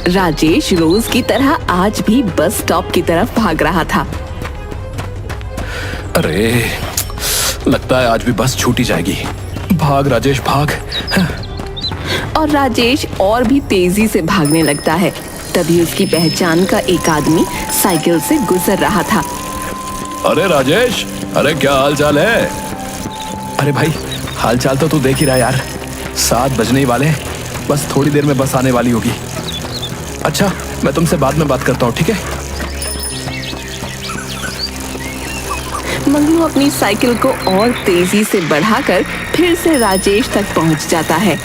राजेश रोज की तरह आज भी बस स्टॉप की तरफ भाग रहा था। अरे, लगता है आज भी बस छूट ही जाएगी। भाग राजेश भाग। और राजेश और भी तेजी से भागने लगता है। तभी उसकी पहचान का एक आदमी साइकिल से गुजर रहा था। अरे राजेश, अरे क्या हाल चाल है? अरे भाई, हाल चाल तो तू देख ही रहा यार। 7 बजने ही वाले, बस थोड़ी देर में बस आने वाली होगी। अच्छा, मैं तुमसे बाद में बात करता हूँ, ठीक है? मंगलू अपनी साइकिल को और तेजी से बढ़ाकर फिर से राजेश तक पहुंच जाता है।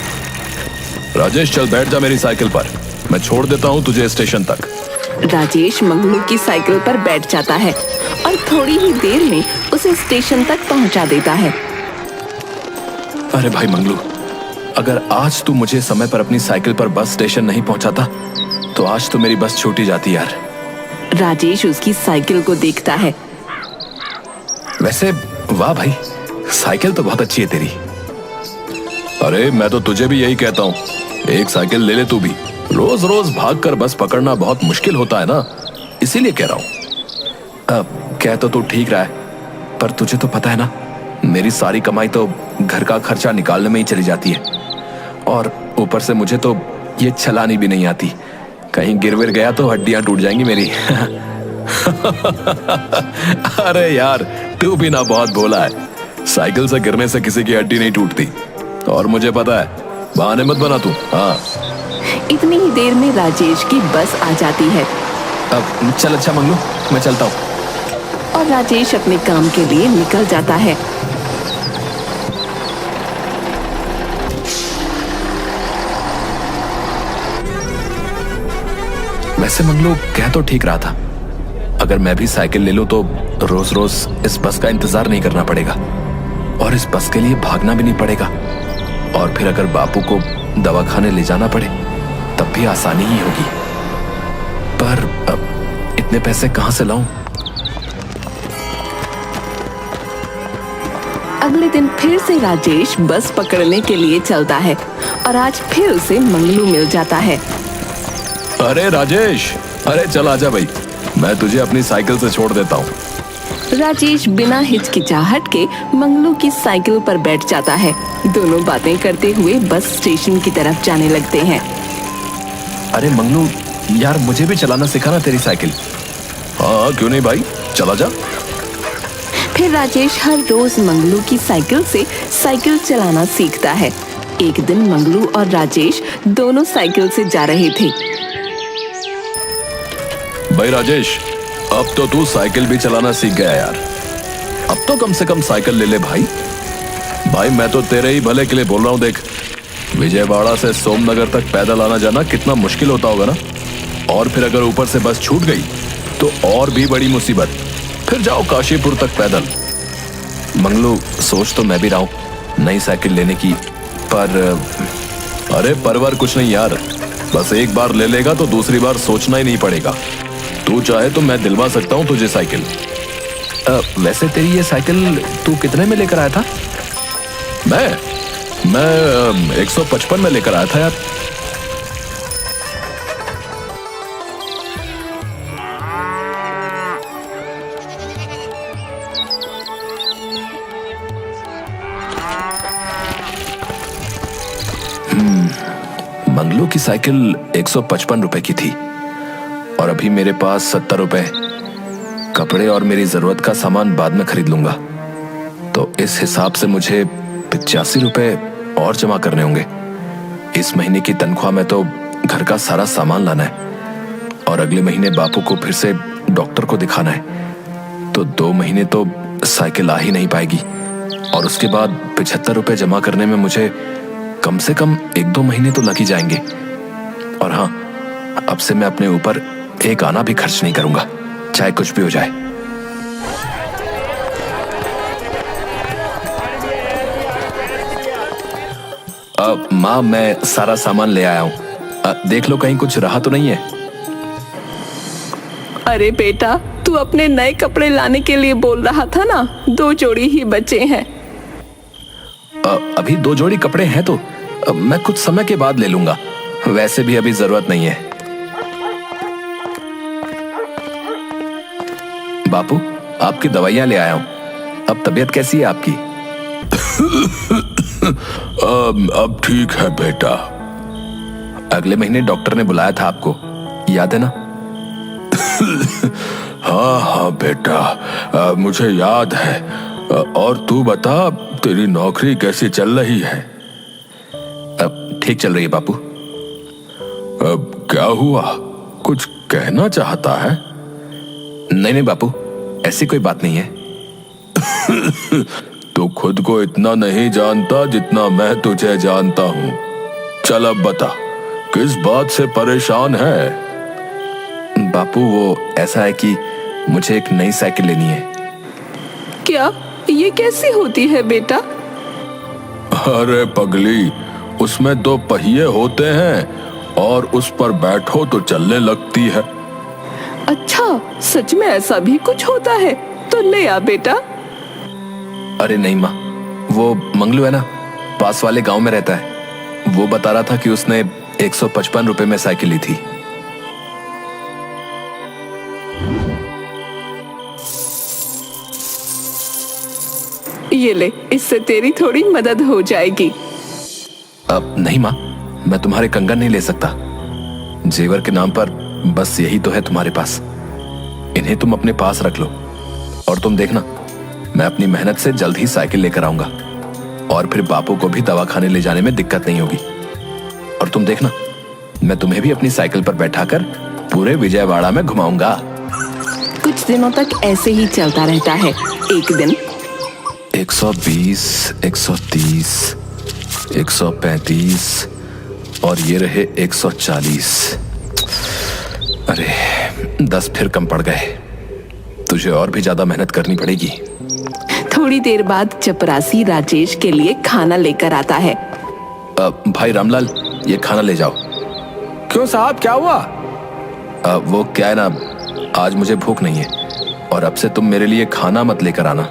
राजेश चल बैठ जा मेरी साइकिल पर, मैं छोड़ देता हूँ तुझे स्टेशन तक। राजेश मंगलू की साइकिल पर बैठ जाता है और थोड़ी ही देर में उसे स्टेशन तक पहुंचा देता है। अरे भाई मंगलू, अगर आज तू मुझे समय पर अपनी साइकिल पर बस स्टेशन नहीं पहुंचाता तो आज तो मेरी बस छूट ही जाती यार। राजेश उसकी साइकिल को देखता है। वैसे वाह भाई, साइकिल तो बहुत अच्छी है तेरी। अरे मैं तो तुझे भी यही कहता हूँ, एक साइकिल ले ले तू भी। रोज रोज भागकर बस पकड़ना बहुत मुश्किल होता है ना, इसीलिए कह रहा हूँ। अब कह तो तू ठीक रहा है, पर तुझे तो पता है ना, मेरी सारी कमाई तो घर का खर्चा निकालने में ही चली जाती है। और ऊपर से मुझे तो ये चलानी भी नहीं आती। कहीं गिर विर गया तो हड्डियां टूट जाएंगी मेरी। अरे यार, तू भी ना बहुत भोला है। साइकिल से गिरने से किसी की हड्डी नहीं टूटती, और मुझे पता है। बहाने मत बना तू। हाँ, इतनी ही देर में राजेश की बस आ जाती है। अब चल अच्छा मंगलू, मैं चलता हूँ। और राजेश अपने काम के लिए निकल जाता है। वैसे मंगलू कह तो ठीक रहा था, अगर मैं भी साइकिल ले लूं तो रोज रोज इस बस का इंतजार नहीं करना पड़ेगा और इस बस के लिए भागना भी नहीं पड़ेगा। और फिर अगर बापू को दवाखाने ले जाना पड़े तब भी आसानी ही होगी। पर अब इतने पैसे कहां से लाऊं? अगले दिन फिर से राजेश बस पकड़ने के लिए चलता है और आज फिर उसे मंगलू मिल जाता है। अरे राजेश, अरे चल आजा भाई, मैं तुझे अपनी साइकिल से छोड़ देता हूँ। राजेश बिना हिचकिचाहट के मंगलू की साइकिल पर बैठ जाता है। दोनों बातें करते हुए बस स्टेशन की तरफ जाने लगते हैं। अरे मंगलू यार, मुझे भी चलाना सिखाना तेरी साइकिल। हाँ क्यों नहीं भाई, चला जा। फिर राजेश हर रोज मंगलू की साइकिल से साइकिल चलाना सीखता है। एक दिन मंगलू और राजेश दोनों साइकिल से जा रहे थे। भाई राजेश, अब तो तू साइकिल भी चलाना सीख गया यार। अब तो कम से कम साइकिल ले ले भाई। भाई मैं तो तेरे ही भले के लिए बोल रहा हूँ। देख, विजयवाड़ा से सोमनगर तक पैदल आना जाना कितना मुश्किल होता होगा ना। और फिर अगर ऊपर से बस छूट गई तो और भी बड़ी मुसीबत। फिर जाओ काशीपुर तक पैदल। मंगलू, सोच तो मैं भी रहा हूँ नई साइकिल लेने की, पर अरे परवर कुछ नहीं यार, बस एक बार ले लेगा तो दूसरी बार सोचना ही नहीं पड़ेगा। तू चाहे तो मैं दिलवा सकता हूँ तुझे साइकिल। वैसे तेरी ये साइकिल तू कितने में लेकर आया था? मैं 155 में लेकर आया था यार। मंगलू की साइकिल 155 रुपए की थी और अभी मेरे पास 70 रुपए। कपड़े और मेरी जरूरत का सामान बाद में खरीद लूंगा, तो इस हिसाब से मुझे 85 रुपए और जमा करने होंगे। इस महीने की तनख्वाह में तो घर का सारा सामान लाना है और अगले महीने बापू को फिर से डॉक्टर को दिखाना है, तो 2 महीने तो साइकिल आ ही नहीं पाएगी। और उसके बाद 75 रुपए जमा करने में मुझे कम से कम 1-2 महीने तो लग ही जाएंगे। और हाँ, अब से मैं अपने ऊपर एक आना भी खर्च नहीं करूंगा, चाहे कुछ भी हो जाए। माँ, मैं सारा सामान ले आया हूँ, देख लो कहीं कुछ रहा तो नहीं है। अरे बेटा, तू अपने नए कपड़े लाने के लिए बोल रहा था ना, 2 जोड़ी ही बचे हैं। अभी 2 जोड़ी कपड़े हैं तो मैं कुछ समय के बाद ले लूंगा, वैसे भी अभी जरूरत नहीं है। बापू, आपकी दवाइयां ले आया हूं। अब तबीयत कैसी है आपकी? अब ठीक है बेटा। अगले महीने डॉक्टर ने बुलाया था आपको, याद है ना? हाँ हाँ बेटा, मुझे याद है। और तू बता, तेरी नौकरी कैसी चल रही है? अब ठीक चल रही है बापू। अब क्या हुआ, कुछ कहना चाहता है? नहीं नहीं बापू, ऐसी कोई बात नहीं है। तू खुद को इतना नहीं जानता जितना मैं तुझे जानता हूं। चल अब बता, किस बात से परेशान है? बापू वो ऐसा है कि मुझे एक नई साइकिल लेनी है। क्या ये कैसी होती है बेटा? अरे पगली, उसमें 2 पहिए होते हैं और उस पर बैठो तो चलने लगती है। अच्छा, सच में ऐसा भी कुछ होता है? तो ले आ बेटा। अरे नहीं माँ, वो मंगलू है ना, पास वाले गांव में रहता है। वो बता रहा था कि उसने 155 रुपए में साइकिल ली थी। ये ले, इससे तेरी थोड़ी मदद हो जाएगी। अब नहीं माँ, मैं तुम्हारे कंगन नहीं ले सकता। जेवर के नाम पर बस यही तो है तुम्हारे पास। इन्हें तुम अपने पास रख लो और तुम देखना, मैं अपनी मेहनत से जल्द ही साइकिल लेकर आऊंगा और फिर बापू को भी दवा खाने ले जाने में दिक्कत नहीं होगी। और तुम देखना, मैं तुम्हें भी अपनी साइकिल पर बैठाकर पूरे विजयवाड़ा में घुमाऊंगा। कुछ दिनों तक ऐसे ही चलता रहता है। एक दिन 120, 130, 135 और ये रहे 140। अरे 10 फिर कम पड़ गए। तुझे और भी ज्यादा मेहनत करनी पड़ेगी। थोड़ी देर बाद चपरासी राजेश के लिए खाना लेकर आता है। भाई रामलाल, ये खाना ले जाओ। क्यों साहब, क्या हुआ? वो क्या है ना, आज मुझे भूख नहीं है और अब से तुम मेरे लिए खाना मत लेकर आना।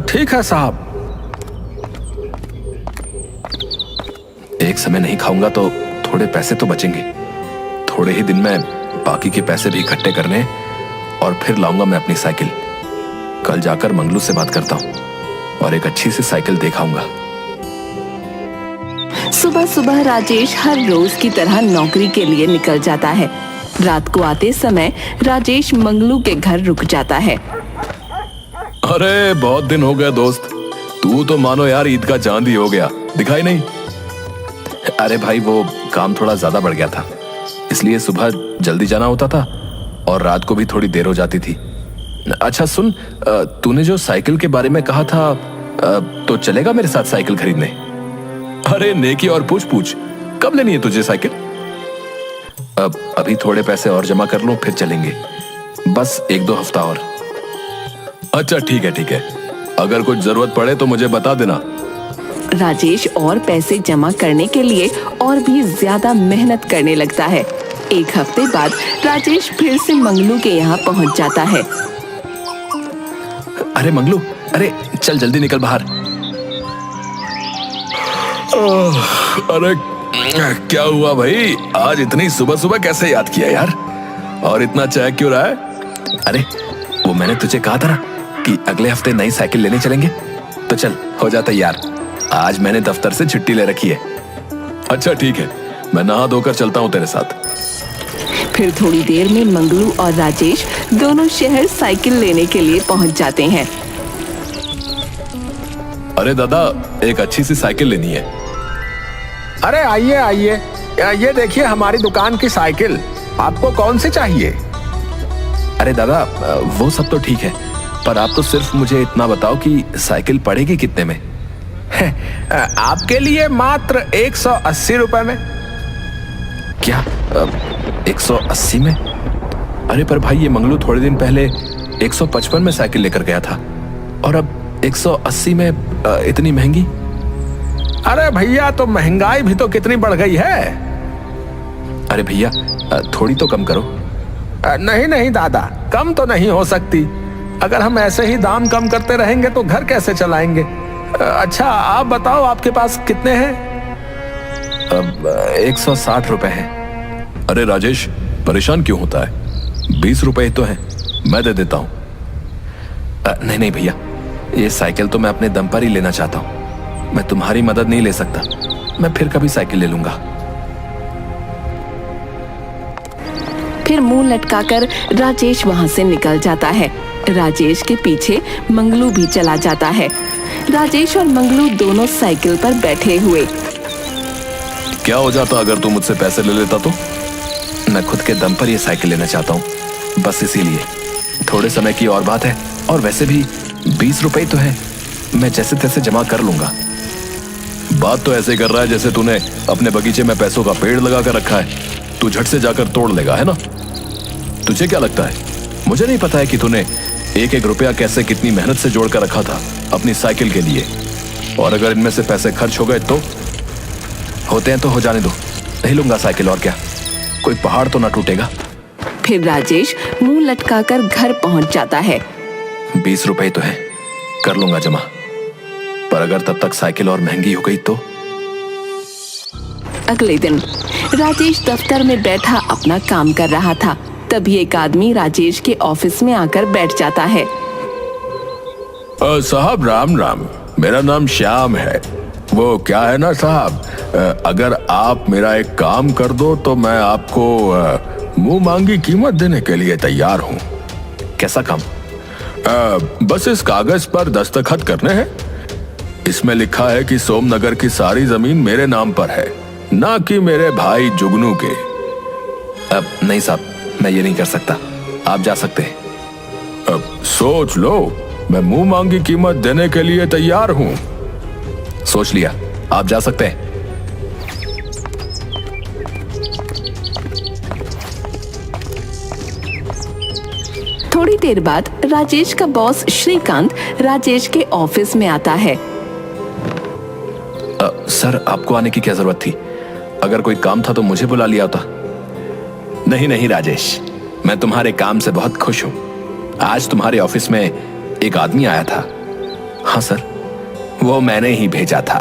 ठीक है साहब। एक समय नहीं खाऊंगा तो थोड़े पैसे तो बचेंगे। थोड़े ही दिन में बाकी के पैसे भी इकट्ठे करने और फिर लाऊंगा मैं अपनी साइकिल। कल जाकर मंगलू से बात करता हूँ और एक अच्छी सी साइकिल दिखाऊंगा। सुबह सुबह राजेश हर रोज की तरह नौकरी के लिए निकल जाता है। रात को आते समय राजेश मंगलू के घर रुक जाता है। अरे बहुत दिन हो गए दोस्त, तू तो मानो यार ईद का चांद ही हो गया, दिखाई नहीं। अरे भाई वो काम थोड़ा ज्यादा बढ़ गया था, इसलिए सुबह जल्दी जाना होता था और रात को भी थोड़ी देर हो जाती थी। अच्छा सुन, तूने जो साइकिल के बारे में कहा था, तो चलेगा मेरे साथ साइकिल खरीदने? अरे नेकी और पूछ पूछ, कब लेनी है तुझे साइकिल? अभी थोड़े पैसे और जमा कर लो, फिर चलेंगे। बस 1-2 हफ्ता और। अच्छा ठीक है ठीक है, अगर कुछ जरूरत पड़े तो मुझे बता देना। राजेश और पैसे जमा करने के लिए और भी ज्यादा मेहनत करने लगता है। 1 हफ्ते बाद राजेश फिर से मंगलू के यहाँ पहुँच जाता है। अरे मंगलू, अरे चल जल्दी निकल बाहर। अरे क्या हुआ भाई, आज इतनी सुबह सुबह कैसे याद किया यार? और इतना चाय क्यों रहा है? अरे वो मैंने तुझे कहा था ना कि अगले हफ्ते नई साइकिल लेने चलेंगे, तो चल हो जा तैयार। आज मैंने दफ्तर से छुट्टी ले रखी है। अच्छा ठीक है, मैं नहा धोकर चलता हूँ तेरे साथ। फिर थोड़ी देर में मंगलू और राजेश दोनों शहर साइकिल लेने के लिए पहुंच जाते हैं। अरे दादा, एक अच्छी सी साइकिल लेनी है। अरे आइए आइए, ये देखिए हमारी दुकान की साइकिल। आपको कौन सी चाहिए? अरे दादा, वो सब तो ठीक है, पर आप तो सिर्फ मुझे इतना बताओ कि साइकिल पड़ेगी कितने में? आपके लिए मात्र 180 रुपए में। क्या 180 में? अरे पर भाई ये मंगलू थोड़े दिन पहले 155 में साइकिल लेकर गया था और अब 180 में इतनी महंगी? अरे भैया, तो महंगाई भी तो कितनी बढ़ गई है। अरे भैया थोड़ी तो कम करो। नहीं नहीं दादा, कम तो नहीं हो सकती। अगर हम ऐसे ही दाम कम करते रहेंगे तो घर कैसे चलाएंगे? अच्छा आप बताओ, आपके पास कितने हैं? अब 160 रुपए हैं। अरे राजेश, परेशान क्यों होता है? 20 रुपए ही तो हैं, मैं दे देता हूँ। नहीं नहीं भैया, ये साइकिल तो मैं अपने दम पर ही लेना चाहता हूँ। मैं तुम्हारी मदद नहीं ले सकता। मैं फिर कभी साइकिल ले लूंगा। फिर मुंह लटकाकर राजेश वहां से निकल जाता है। राजेश के पीछे मंगलू भी चला जाता है। राजेश और मंगलू दोनों साइकिल पर बैठे हुए। क्या हो जाता अगर तू मुझसे पैसे ले लेता तो? मैं खुद के दम पर ये साइकिल लेना चाहता हूँ, बस इसीलिए। थोड़े समय की और बात है, और वैसे भी 20 रुपए तो है, मैं जैसे तैसे जमा कर लूंगा। बात तो ऐसे कर रहा है जैसे तूने अपने बगीचे में पैसों का पेड़ लगा कर रखा है। तू झट से जाकर तोड़ लेगा, है ना? तुझे क्या लगता है मुझे नहीं पता है कि तूने एक एक रुपया कैसे कितनी मेहनत से जोड़ कर रखा था अपनी साइकिल के लिए? और अगर इनमें से पैसे खर्च हो गए तो? होते हैं तो हो जाने दो, नहीं लूंगा साइकिल। और क्या, कोई पहाड़ तो ना टूटेगा। फिर राजेश मुंह लटकाकर घर पहुंच जाता है। 20 रुपए तो है, कर लूंगा जमा। पर अगर तब तक साइकिल और महंगी हो गई तो? अगले दिन राजेश दफ्तर में बैठा अपना काम कर रहा था। तभी एक आदमी राजेश के ऑफिस में आकर बैठ जाता है। साहब राम राम, मेरा नाम श्याम है। वो क्या है ना साहब, अगर आप मेरा एक काम कर दो तो मैं आपको मुंह मांगी कीमत देने के लिए तैयार हूँ। कैसा काम? बस इस कागज पर दस्तखत करने हैं। इसमें लिखा है कि सोमनगर की सारी जमीन मेरे नाम पर है, ना कि मेरे भाई जुगनू के। नहीं साहब, मैं ये नहीं कर सकता। आप जा सकते हैं। अब सोच लो, मैं मुंह मांगी कीमत देने के लिए तैयार हूँ। सोच लिया, आप जा सकते हैं। थोड़ी देर बाद राजेश का बॉस श्रीकांत राजेश के ऑफिस में आता है। सर, आपको आने की क्या जरूरत थी? अगर कोई काम था तो मुझे बुला लिया होता। नहीं नहीं राजेश, मैं तुम्हारे काम से बहुत खुश हूं। आज तुम्हारे ऑफिस में एक आदमी आया था। हाँ सर, वो मैंने ही भेजा था।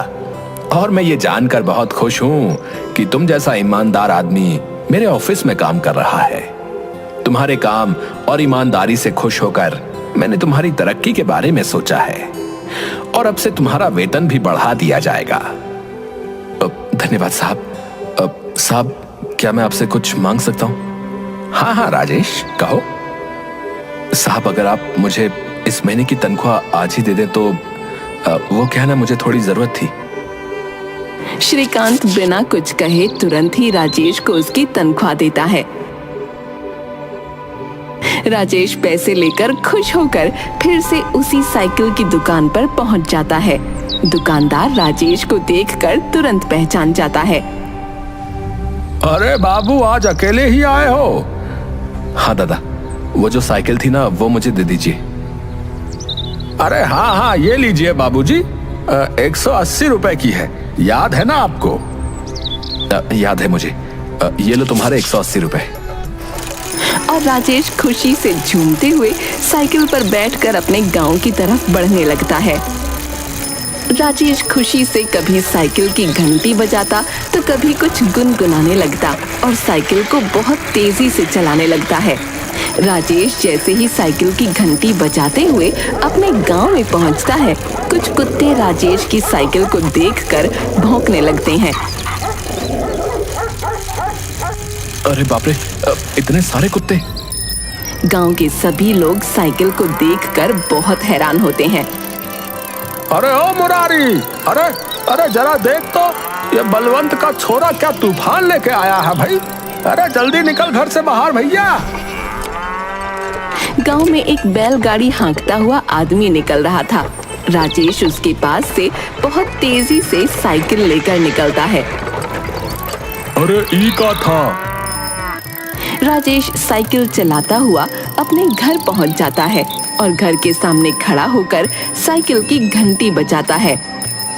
और मैं ये जानकर बहुत खुश हूं कि तुम जैसा ईमानदार आदमी मेरे ऑफिस में काम कर रहा है। तुम्हारे काम और ईमानदारी से खुश होकर मैंने तुम्हारी तरक्की के बारे में सोचा है, और अब से तुम्हारा वेतन भी बढ़ा दिया जाएगा। धन्यवाद साहब। साहब, क्या मैं आपसे कुछ मांग सकता हूँ? हाँ हाँ राजेश, कहो। साहब, अगर आप मुझे इस महीने की तनख्वाह आज ही दे दें तो वो क्या है ना, मुझे थोड़ी जरूरत थी। श्रीकांत बिना कुछ कहे तुरंत ही राजेश को उसकी तनख्वाह देता है। राजेश पैसे लेकर खुश होकर फिर से उसी साइकिल की दुकान पर पहुंच जाता है। दुकानदार राजेश को देखकर तुरंत पहचान जाता है। अरे बाबू, आज अकेले ही आए हो? हाँ दादा, वो जो साइकिल थी ना, वो मुझे दे दीजिए। अरे हाँ हाँ, ये लीजिए बाबूजी, 180 रुपए की है। याद है ना आपको? याद है मुझे। ये लो तुम्हारे 180 रुपए। और राजेश खुशी से झूमते हुए साइकिल पर बैठकर अपने गांव की तरफ बढ़ने लगता है। राजेश खुशी से कभी साइकिल की घंटी बजाता तो कभी कुछ गुनगुनाने लगता और साइकिल को बहुत तेजी से चलाने लगता है। राजेश जैसे ही साइकिल की घंटी बजाते हुए अपने गांव में पहुंचता है, कुछ कुत्ते राजेश की साइकिल को देखकर भौंकने लगते हैं। अरे बाप रे, इतने सारे कुत्ते! गांव के सभी लोग साइकिल को देखकर बहुत हैरान होते हैं। अरे ओ मुरारी, अरे अरे जरा देख तो, ये बलवंत का छोरा क्या तूफान लेके आया है भाई। अरे जल्दी निकल घर से बाहर भैया। गांव में एक बैलगाड़ी हाँकता हुआ आदमी निकल रहा था। राजेश उसके पास से बहुत तेजी से साइकिल लेकर निकलता है। अरे ई का था। राजेश साइकिल चलाता हुआ अपने घर पहुंच जाता है और घर के सामने खड़ा होकर साइकिल की घंटी बजाता है।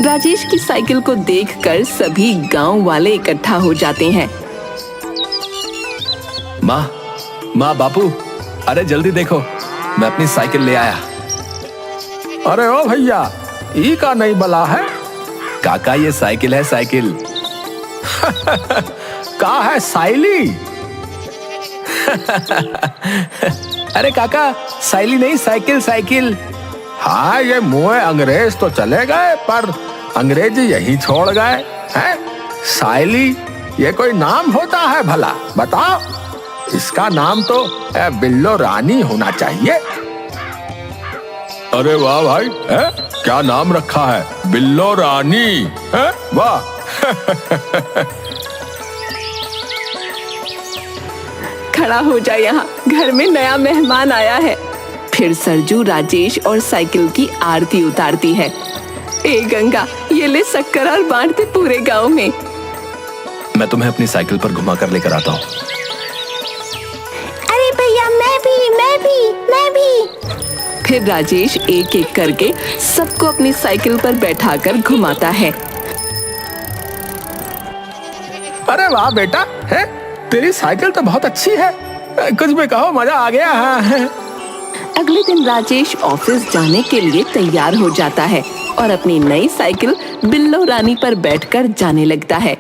राजेश की साइकिल को देखकर सभी गांव वाले इकट्ठा हो जाते हैं। माँ, बापू, अरे जल्दी देखो, मैं अपनी साइकिल ले आया। अरे ओ भैया, ई का नहीं बला है? काका, ये साइकिल है, साइकिल। का है साइली? अरे काका, साइली नहीं, साइकिल साइकिल। हाँ, ये मुँह अंग्रेज तो चले गए, पर अंग्रेजी यही छोड़ गए हैं। साइली ये कोई नाम होता है भला? बताओ, इसका नाम तो बिल्लो रानी होना चाहिए। अरे वाह भाई, है? क्या नाम रखा है, बिल्लो रानी, है? वाह। खड़ा हो जा, यहाँ घर में नया मेहमान आया है। फिर सरजू राजेश और साइकिल की आरती उतारती है। ए गंगा, ये ले शक्कर और बांटते पूरे गांव में। मैं तुम्हें अपनी साइकिल पर घुमा कर लेकर आता हूँ। अरे भैया, मैं भी। फिर राजेश एक एक करके सबको अपनी साइकिल पर बैठाकर घुमाता है। अरे वाह बेटा, है? तेरी साइकिल तो बहुत अच्छी है, कुछ भी कहो, मजा आ गया। हाँ। अगले दिन राजेश ऑफिस जाने के लिए तैयार हो जाता है और अपनी नई साइकिल बिल्लो रानी पर बैठकर जाने लगता है।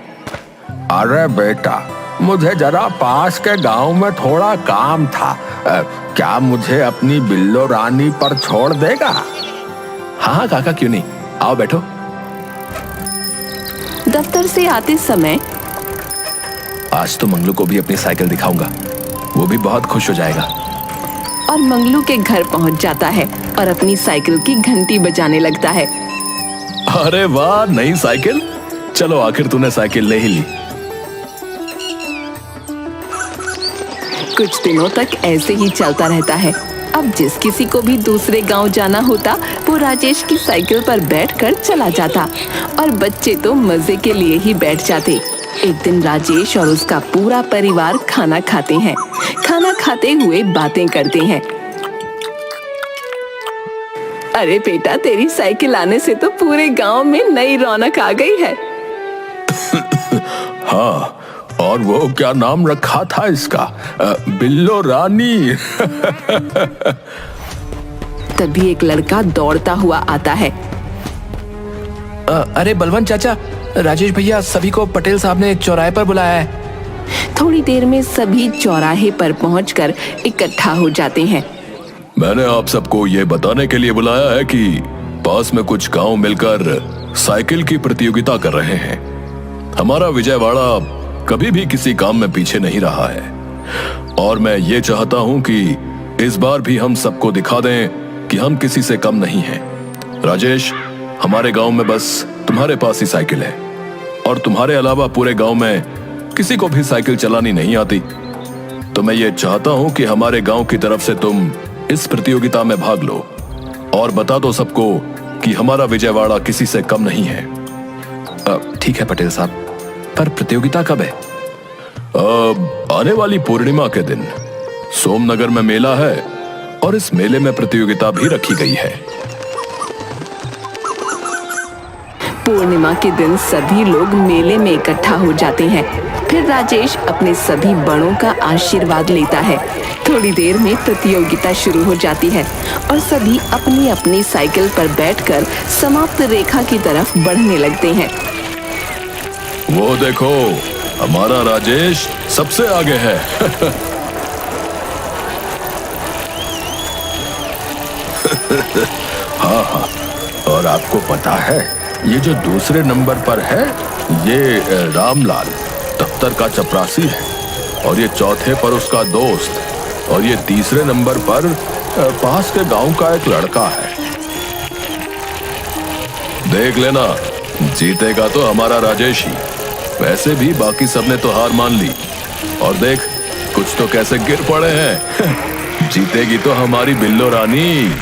अरे बेटा, मुझे जरा पास के गांव में थोड़ा काम था, क्या मुझे अपनी बिल्लो रानी पर छोड़ देगा? हाँ हाँ काका, क्यों नहीं, आओ बैठो। दफ्तर से आते समय आज तो मंगलू को भी अपनी साइकिल दिखाऊंगा, वो भी बहुत खुश हो जाएगा। और मंगलू के घर पहुंच जाता है और अपनी साइकिल की घंटी बजाने लगता है। अरे वाह, नई साइकिल, चलो आखिर तूने साइकिल ले ही ली। कुछ दिनों तक ऐसे ही चलता रहता है। अब जिस किसी को भी दूसरे गांव जाना होता, वो राजेश की साइकिल पर बैठकर चला जाता और बच्चे तो मजे के लिए ही बैठ जाते। एक दिन राजेश और उसका पूरा परिवार खाना खाते हैं। खाना खाते हुए बातें करते हैं। अरे बेटा, तेरी साइकिल आने से तो पूरे गांव में नई रौनक आ गई है। हाँ, और वो क्या नाम रखा था इसका? बिल्लो रानी। तभी एक लड़का दौड़ता हुआ आता है। अरे बलवंत चाचा, राजेश भैया सभी को पटेल साहब ने चौराहे पर बुलाया है। थोड़ी देर में सभी चौराहे पर पहुंचकर इकट्ठा हो जाते हैं। मैंने आप सबको ये बताने के लिए बुलाया है कि पास में कुछ गांव मिलकर साइकिल की प्रतियोगिता कर रहे हैं। हमारा विजयवाड़ा कभी भी किसी काम में पीछे नहीं रहा है और मैं ये चाहता हूं कि इस बार भी हम सबको दिखा दें कि हम किसी से कम नहीं हैं। राजेश, हमारे गांव में बस तुम्हारे पास ही साइकिल है और तुम्हारे अलावा पूरे गांव में किसी को भी साइकिल चलानी नहीं आती, तो मैं ये चाहता हूं कि हमारे गांव की तरफ से तुम इस प्रतियोगिता में भाग लो और बता दो सबको कि हमारा विजयवाड़ा किसी से कम नहीं है। ठीक है पटेल साहब, पर प्रतियोगिता कब है? आने वाली पूर्णिमा के दिन सोमनगर में मेला है और इस मेले में प्रतियोगिता भी रखी गई है। पूर्णिमा के दिन सभी लोग मेले में इकट्ठा हो जाते हैं। फिर राजेश अपने सभी बड़ों का आशीर्वाद लेता है। थोड़ी देर में प्रतियोगिता शुरू हो जाती है और सभी अपनी अपनी साइकिल पर बैठकर समाप्त रेखा की तरफ बढ़ने लगते हैं। वो देखो, हमारा राजेश सबसे आगे है। हाँ हाँ, और आपको पता है, ये जो दूसरे नंबर पर है, ये रामलाल दफ्तर का चपरासी है और ये चौथे पर उसका दोस्त और ये तीसरे नंबर पर पास के गांव का एक लड़का है। देख लेना, जीतेगा तो हमारा राजेश ही। वैसे भी बाकी सबने तो हार मान ली और देख कुछ तो कैसे गिर पड़े हैं। जीतेगी तो हमारी बिल्लो रानी।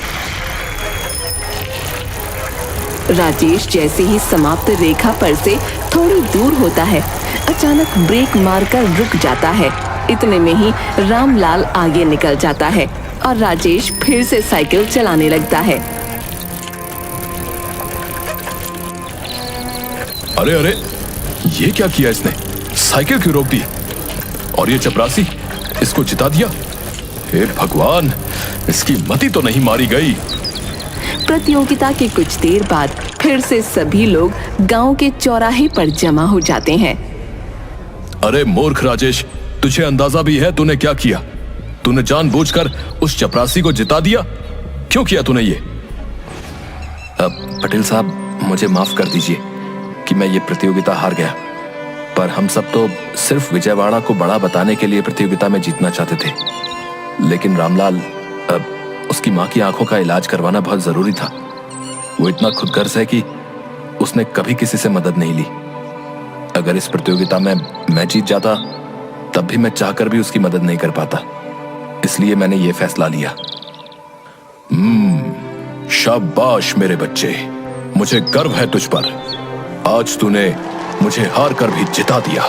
राजेश जैसे ही समाप्त रेखा पर से थोड़ी दूर होता है, अचानक ब्रेक मारकर रुक जाता है। इतने में ही रामलाल आगे निकल जाता है और राजेश फिर से साइकिल चलाने लगता है। अरे अरे, ये क्या किया इसने? साइकिल क्यों रोक दी? और ये चपरासी, इसको जिता दिया? हे भगवान, इसकी मति तो नहीं मारी गई। प्रतियोगिता के कुछ देर बाद फिर से सभी लोग गांव के चौराहे पर जमा हो जाते हैं। अरे मूर्ख राजेश, तुझे अंदाजा भी है तूने क्या किया? तूने जानबूझकर उस चपरासी को जिता दिया। क्यों किया तूने ये? पटेल साहब, मुझे माफ कर दीजिए कि मैं ये प्रतियोगिता हार गया, पर हम सब तो सिर्फ विजयवाड़ा को बड़ा बताने के लिए प्रतियोगिता में जीतना चाहते थे। लेकिन रामलाल, उसकी माँ की आंखों का इलाज करवाना बहुत जरूरी था। वो इतना खुदगर्ज है कि उसने कभी किसी से मदद नहीं ली। अगर इस प्रतियोगिता में मैं जीत जाता तब भी मैं चाहकर भी उसकी मदद नहीं कर पाता। इसलिए मैंने ये फैसला लिया। शाबाश मेरे बच्चे, मुझे गर्व है तुझ पर। आज तूने मुझे हार कर भी जिता दिया।